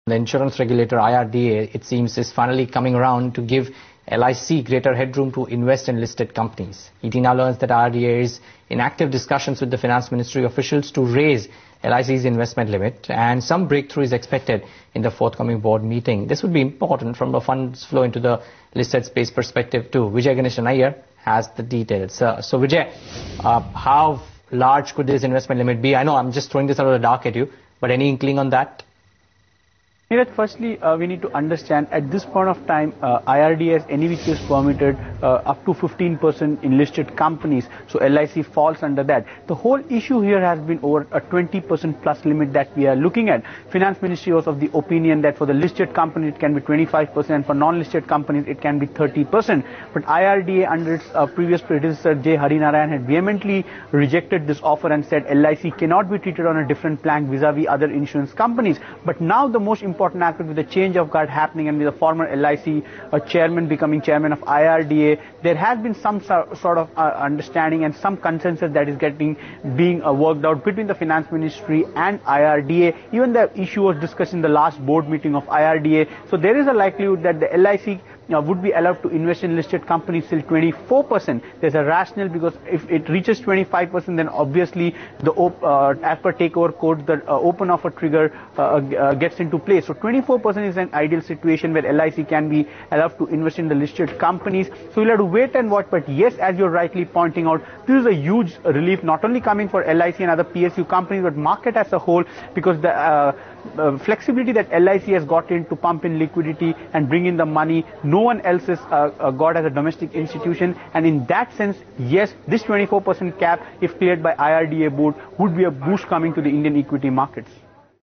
The insurance regulator IRDA, it seems, is finally coming around to give LIC greater headroom to invest in listed companies. ET now learns that IRDA is in active discussions with the Finance Ministry officials to raise LIC's investment limit, and some breakthrough is expected in the forthcoming board meeting. This would be important from a funds flow into the listed space perspective too. Vijay Kanhaiya has the details. So Vijay, how large could this investment limit be? I know I'm just throwing this out of the dark at you, but any inkling on that? Firstly, we need to understand at this point of time, IRDA has any which is permitted up to 15% in listed companies. So LIC falls under that. The whole issue here has been over a 20% plus limit that we are looking at. Finance Ministry was of the opinion that for the listed companies it can be 25%, and for non-listed companies it can be 30%. But IRDA under its previous predecessor J. Harinarayan had vehemently rejected this offer and said LIC cannot be treated on a different plank vis-a-vis other insurance companies. But now the most important aspect with the change of guard happening and with the former LIC chairman becoming chairman of IRDA, there has been some sort of understanding and some consensus that is being worked out between the Finance Ministry and IRDA. Even the issue was discussed in the last board meeting of IRDA. So there is a likelihood that the LIC would be allowed to invest in listed companies till 24%. There's a rationale because if it reaches 25%, then obviously the as per takeover code, the open offer trigger gets into place. So 24% is an ideal situation where LIC can be allowed to invest in the listed companies. So we'll have to wait and watch. But yes, as you're rightly pointing out, this is a huge relief, not only coming for LIC and other PSU companies, but market as a whole, because the flexibility that LIC has got in to pump in liquidity and bring in the money, no one else has got as a domestic institution. And in that sense, yes, this 24% cap, if cleared by IRDA board, would be a boost coming to the Indian equity markets.